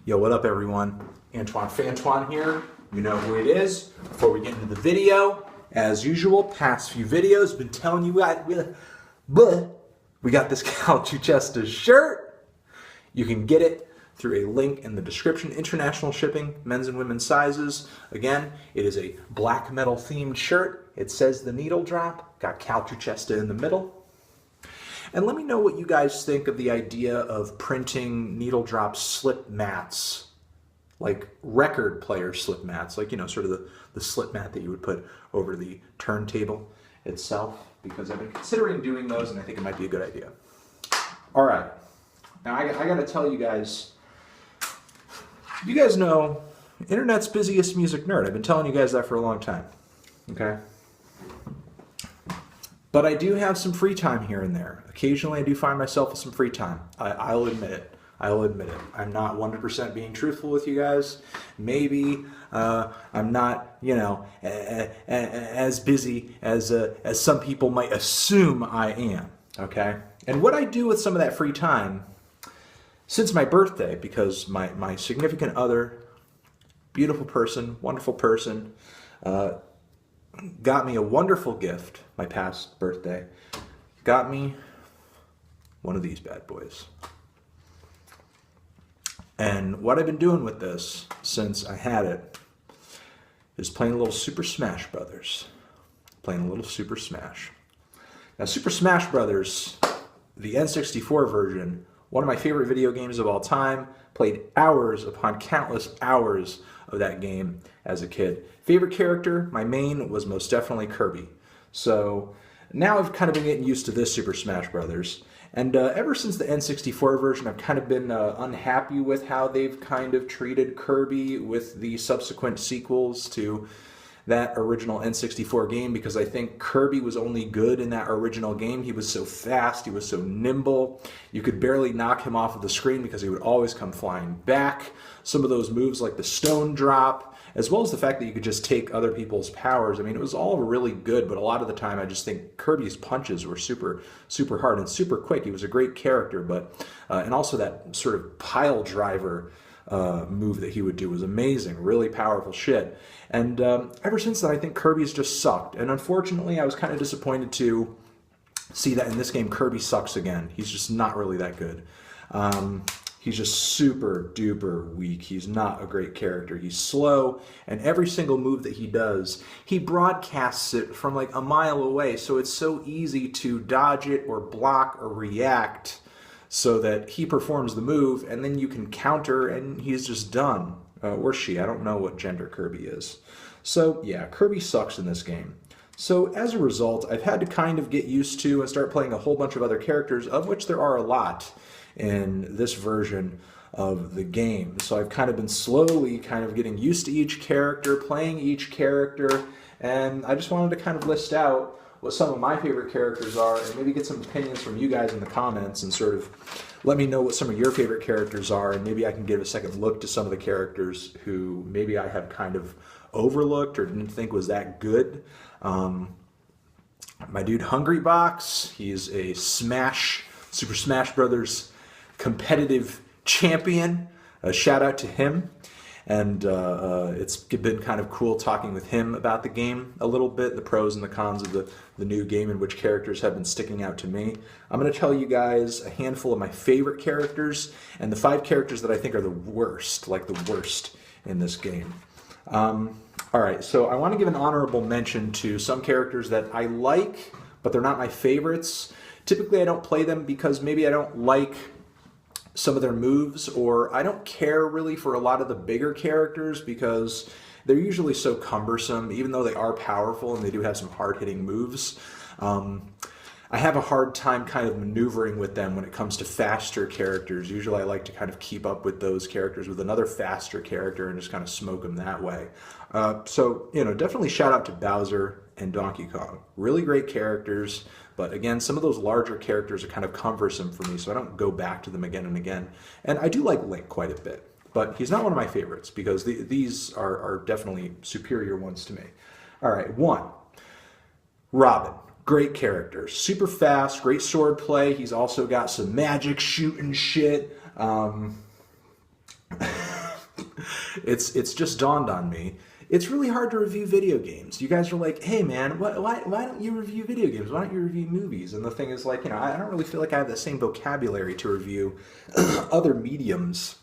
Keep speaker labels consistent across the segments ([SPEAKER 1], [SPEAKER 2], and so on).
[SPEAKER 1] Yo, what up everyone? Antoine Fantoine here. You know who it is. Before we get into the video, as usual, past few videos, been telling you we got this Calcio Chester shirt. You can get it through a link in the description. International shipping, men's and women's sizes. Again, it is a black metal themed shirt. It says the needle drop, got Calcio Chester in the middle. And let me know what you guys think of the idea of printing needle drop slip mats, like record player slip mats, like, you know, sort of the slip mat that you would put over the turntable itself, because I've been considering doing those and I think it might be a good idea. All right. Now I got to tell you guys, you guys know, internet's busiest music nerd. I've been telling you guys that for a long time. Okay? But I do have some free time here and there. Occasionally I do find myself with some free time. I'll admit it. I'll admit it. I'm not 100% being truthful with you guys. Maybe I'm not, you know, as busy as some people might assume I am. Okay? And what I do with some of that free time, since my birthday, because my significant other, beautiful person, wonderful person, got me a wonderful gift, my past birthday, got me one of these bad boys. And what I've been doing with this since I had it is playing a little Super Smash Brothers. Playing a little Super Smash. Now, Super Smash Brothers, the N64 version, one of my favorite video games of all time. Played hours upon countless hours of that game as a kid. Favorite character, my main, was most definitely Kirby. So now I've kind of been getting used to this Super Smash Brothers. And ever since the N64 version, I've kind of been unhappy with how they've kind of treated Kirby with the subsequent sequels to that original N64 game, because I think Kirby was only good in that original game. He was so fast, he was so nimble, you could barely knock him off of the screen because he would always come flying back. Some of those moves like the stone drop, as well as the fact that you could just take other people's powers, I mean, it was all really good, but a lot of the time I just think Kirby's punches were super hard and super quick. He was a great character, but and also that sort of pile driver move that he would do was amazing, really powerful shit. And ever since then, I think Kirby's just sucked. And unfortunately, I was kind of disappointed to see that in this game, Kirby sucks again. He's just not really that good. He's just super duper weak. He's not a great character. He's slow, and every single move that he does, he broadcasts it from like a mile away, so it's so easy to dodge it or block or react so that he performs the move, and then you can counter, and he's just done. Or she. I don't know what gender Kirby is. So, yeah, Kirby sucks in this game. So, as a result, I've had to kind of get used to and start playing a whole bunch of other characters, of which there are a lot in this version of the game. So I've kind of been slowly kind of getting used to each character, playing each character, and I just wanted to kind of list out what some of my favorite characters are, and maybe get some opinions from you guys in the comments and sort of let me know what some of your favorite characters are, and maybe I can give a second look to some of the characters who maybe I have kind of overlooked or didn't think was that good. My dude Hungry Box, he's a Super Smash Brothers competitive champion. A shout out to him. And it's been kind of cool talking with him about the game a little bit, the pros and the cons of the new game, and which characters have been sticking out to me. I'm going to tell you guys a handful of my favorite characters and the 5 characters that I think are the worst, like the worst in this game. Alright, so I want to give an honorable mention to some characters that I like, but they're not my favorites. Typically I don't play them because maybe I don't like some of their moves, or I don't care really for a lot of the bigger characters because they're usually so cumbersome, even though they are powerful and they do have some hard-hitting moves. I have a hard time kind of maneuvering with them when it comes to faster characters. Usually I like to kind of keep up with those characters with another faster character and just kind of smoke them that way. So, you know, definitely shout out to Bowser and Donkey Kong. Really great characters. But again, some of those larger characters are kind of cumbersome for me, so I don't go back to them again and again. And I do like Link quite a bit, but he's not one of my favorites because these are definitely superior ones to me. All right, 1. Robin. Great character. Super fast, great sword play. He's also got some magic shooting shit. it's just dawned on me. It's really hard to review video games. You guys are like, hey man, why don't you review video games? Why don't you review movies? And the thing is, like, I don't really feel like I have the same vocabulary to review other mediums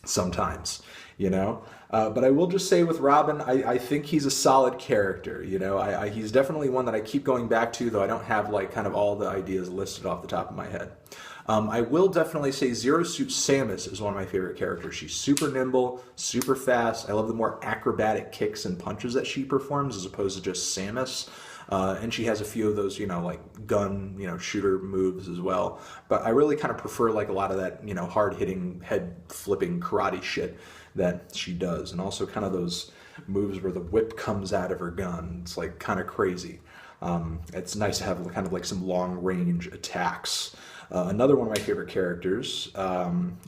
[SPEAKER 1] sometimes, But I will just say with Robin, I think he's a solid character, he's definitely one that I keep going back to, though I don't have like kind of all the ideas listed off the top of my head. I will definitely say Zero Suit Samus is one of my favorite characters. She's super nimble, super fast. I love the more acrobatic kicks and punches that she performs as opposed to just Samus. And she has a few of those, like gun, shooter moves as well. But I really kind of prefer like a lot of that, hard-hitting, head-flipping karate shit that she does. And also kind of those moves where the whip comes out of her gun. It's like kind of crazy. It's nice to have kind of like some long-range attacks. Another one of my favorite characters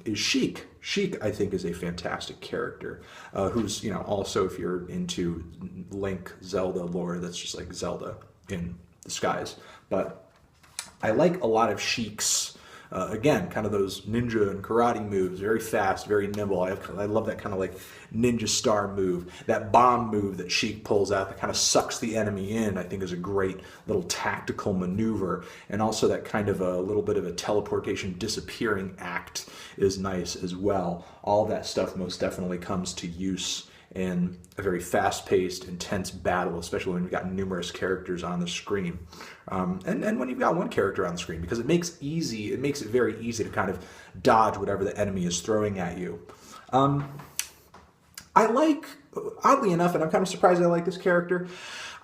[SPEAKER 1] is Sheik. Sheik, I think, is a fantastic character who's, also, if you're into Link Zelda lore, that's just like Zelda in disguise. But I like a lot of Sheik's, again, kind of those ninja and karate moves, very fast, very nimble. I love that kind of like ninja star move. That bomb move that Sheik pulls out that kind of sucks the enemy in, I think is a great little tactical maneuver. And also that kind of a little bit of a teleportation disappearing act is nice as well. All of that stuff most definitely comes to use in a very fast-paced, intense battle, especially when you've got numerous characters on the screen. And when you've got one character on the screen, because it makes it very easy to kind of dodge whatever the enemy is throwing at you. I like, oddly enough, and I'm kind of surprised I like this character,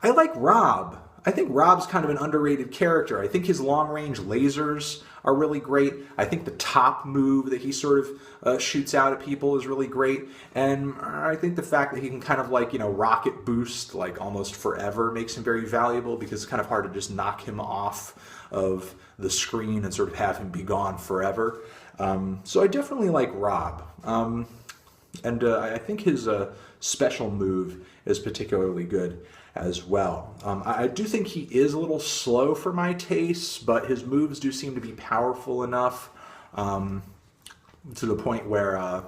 [SPEAKER 1] I like Rob. I think Rob's kind of an underrated character. I think his long-range lasers are really great. I think the top move that he sort of shoots out at people is really great. And I think the fact that he can kind of like, rocket boost like almost forever makes him very valuable, because it's kind of hard to just knock him off of the screen and sort of have him be gone forever. So I definitely like Rob. And I think his special move is particularly good as well. I do think he is a little slow for my tastes, but his moves do seem to be powerful enough to the point where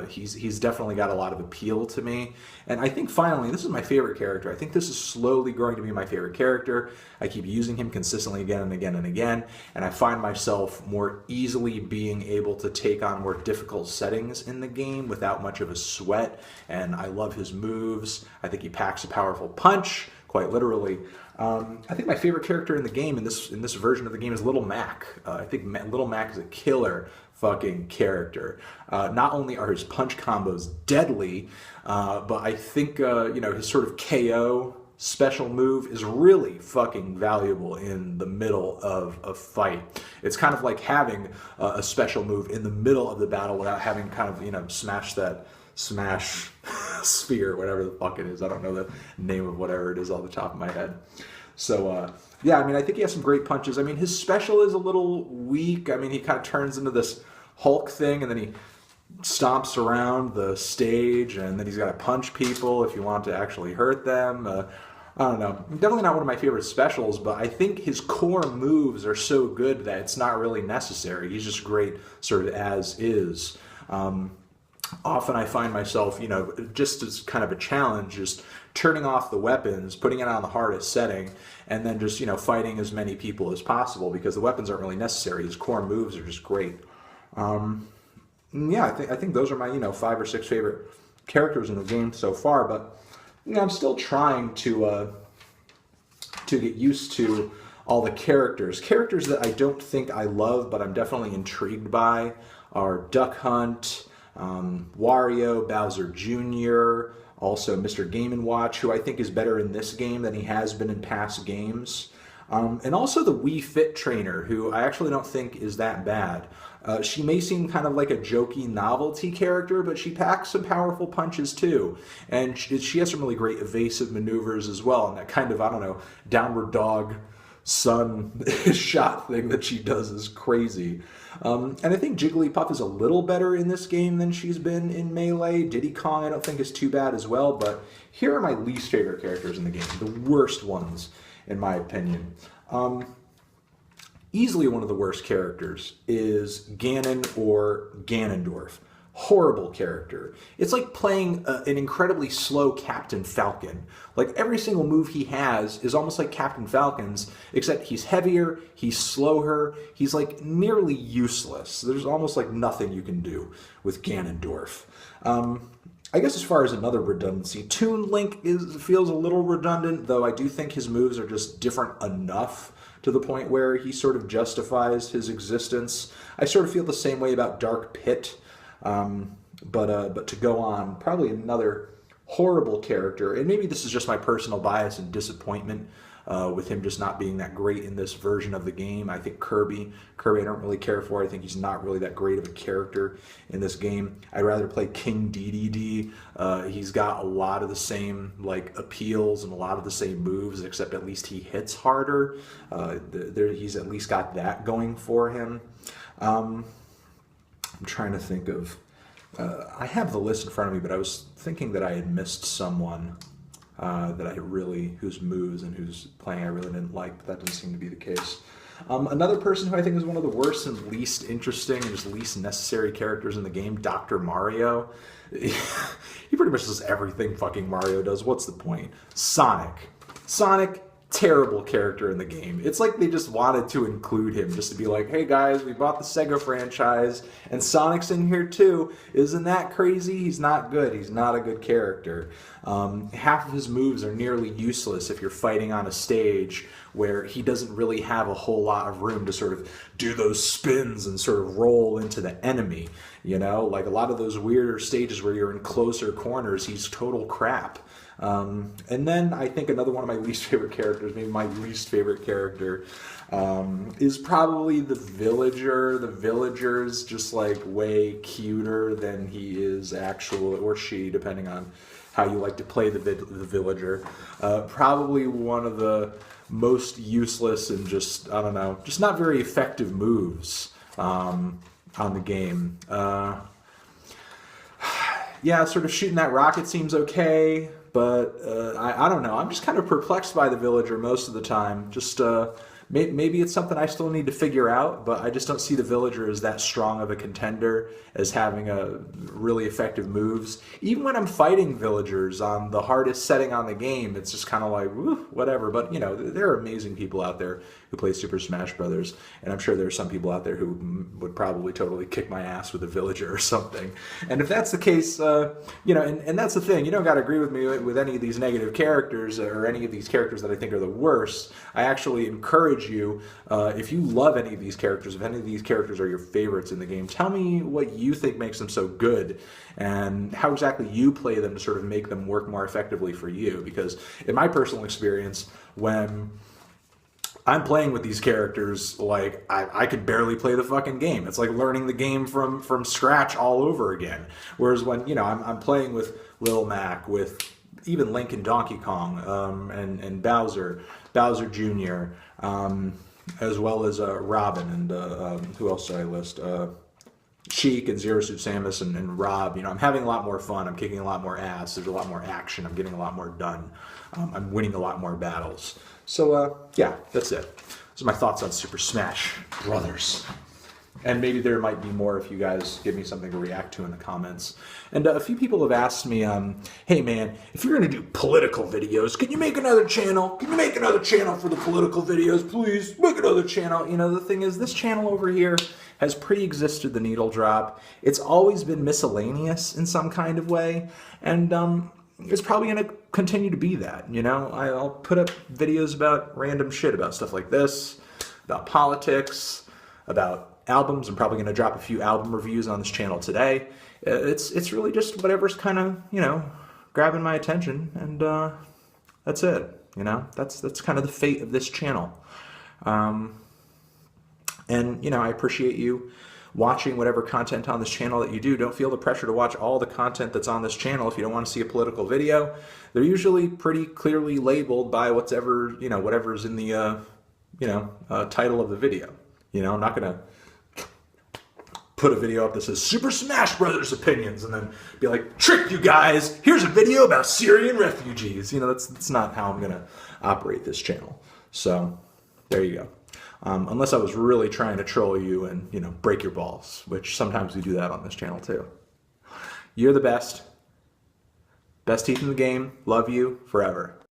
[SPEAKER 1] he's definitely got a lot of appeal to me. And I think finally, this is my favorite character. I think this is slowly growing to be my favorite character. I keep using him consistently again and again and again, and I find myself more easily being able to take on more difficult settings in the game without much of a sweat, and I love his moves. I think he packs a powerful punch, quite literally. I think my favorite character in the game, in this version of the game, is Little Mac. I think Little Mac is a killer fucking character. Not only are his punch combos deadly, but I think his sort of KO special move is really fucking valuable in the middle of a fight. It's kind of like having a special move in the middle of the battle without having kind of smash sphere, whatever the fuck it is. I don't know the name of whatever it is off the top of my head. So, yeah, I think he has some great punches. His special is a little weak. He kind of turns into this Hulk thing, and then he stomps around the stage, and then he's got to punch people if you want to actually hurt them. I don't know. Definitely not one of my favorite specials, but I think his core moves are so good that it's not really necessary. He's just great sort of as is. Often I find myself, just as kind of a challenge, just turning off the weapons, putting it on the hardest setting, and then just, fighting as many people as possible, because the weapons aren't really necessary. His core moves are just great. Yeah, I think those are my, 5 or 6 favorite characters in the game so far, but I'm still trying to get used to all the characters. Characters that I don't think I love, but I'm definitely intrigued by, are Duck Hunt, Wario, Bowser Jr., also Mr. Game & Watch, who I think is better in this game than he has been in past games. And also the Wii Fit Trainer, who I actually don't think is that bad. She may seem kind of like a jokey novelty character, but she packs some powerful punches too. And she has some really great evasive maneuvers as well, and that kind of, downward dog sun shot thing that she does is crazy. And I think Jigglypuff is a little better in this game than she's been in Melee. Diddy Kong I don't think is too bad as well, but here are my least favorite characters in the game, the worst ones in my opinion. Easily one of the worst characters is Ganon or Ganondorf. horrible character. It's like playing an incredibly slow Captain Falcon. Like every single move he has is almost like Captain Falcon's, except he's heavier, he's slower, he's like nearly useless. There's almost like nothing you can do with Ganondorf. I guess as far as another redundancy, Toon Link feels a little redundant, though I do think his moves are just different enough to the point where he sort of justifies his existence. I sort of feel the same way about Dark Pit, but to go on, probably another horrible character, and maybe this is just my personal bias and disappointment with him just not being that great in this version of the game. I think Kirby I don't really care for. I think he's not really that great of a character in this game. I'd rather play King DDD. He's got a lot of the same like appeals and a lot of the same moves, except at least he hits harder. He's at least got that going for him. I'm trying to think of... I have the list in front of me, but I was thinking that I had missed someone whose moves and whose playing I really didn't like, but that doesn't seem to be the case. Another person who I think is one of the worst and least interesting and just least necessary characters in the game, Dr. Mario. He pretty much does everything fucking Mario does. What's the point? Sonic, terrible character in the game. It's like they just wanted to include him just to be like, hey guys, we bought the Sega franchise and Sonic's in here too. Isn't that crazy? He's not good. He's not a good character. Half of his moves are nearly useless if you're fighting on a stage where he doesn't really have a whole lot of room to sort of do those spins and sort of roll into the enemy. You know, like a lot of those weirder stages where you're in closer corners, he's total crap. And then I think another one of my least favorite characters, maybe my least favorite character, is probably the Villager. The Villager's just like way cuter than he is actual, or she, depending on how you like to play the Villager. Probably one of the most useless and just, I don't know, just not very effective moves on the game. Yeah, sort of shooting that rocket seems okay. But I don't know. I'm just kind of perplexed by the Villager most of the time. Just maybe it's something I still need to figure out, but I just don't see the Villager as that strong of a contender as having a really effective moves. Even when I'm fighting Villagers on the hardest setting on the game, it's just kind of like, woo, whatever. But, you know, there are amazing people out there who play Super Smash Brothers, and I'm sure there are some people out there who would probably totally kick my ass with a Villager or something. And if that's the case, you know, and that's the thing, you don't got to agree with me with any of these negative characters or any of these characters that I think are the worst. I actually encourage you, if you love any of these characters, if any of these characters are your favorites in the game, tell me what you think makes them so good and how exactly you play them to sort of make them work more effectively for you. Because in my personal experience, when I'm playing with these characters, like, I could barely play the fucking game. It's like learning the game from scratch all over again. Whereas when, you know, I'm playing with Lil Mac, with even Link and Donkey Kong, and Bowser Jr., as well as Robin, and who else did I list? Sheik and Zero Suit Samus and Rob. You know, I'm having a lot more fun. I'm kicking a lot more ass. There's a lot more action. I'm getting a lot more done. I'm winning a lot more battles. So, yeah, that's it. Those are my thoughts on Super Smash Brothers. And maybe there might be more if you guys give me something to react to in the comments. And a few people have asked me, hey man, if you're going to do political videos, can you make another channel? Can you make another channel for the political videos, please? Make another channel. You know, the thing is, this channel over here has pre-existed the Needle Drop. It's always been miscellaneous in some kind of way. And it's probably going to continue to be that, you know? I'll put up videos about random shit, about stuff like this, about politics, about albums. I'm probably going to drop a few album reviews on this channel today. It's really just whatever's kind of, you know, grabbing my attention, and that's it, you know? That's kind of the fate of this channel. And, you know, I appreciate you watching whatever content on this channel that you do. Don't feel the pressure to watch all the content that's on this channel if you don't want to see a political video. They're usually pretty clearly labeled by whatever's in the, title of the video. You know, I'm not going to put a video up that says Super Smash Brothers opinions and then be like, trick you guys, here's a video about Syrian refugees. You know, that's not how I'm going to operate this channel. So there you go. Unless I was really trying to troll you and, you know, break your balls, which sometimes we do that on this channel too. You're the best. Best teeth in the game. Love you forever.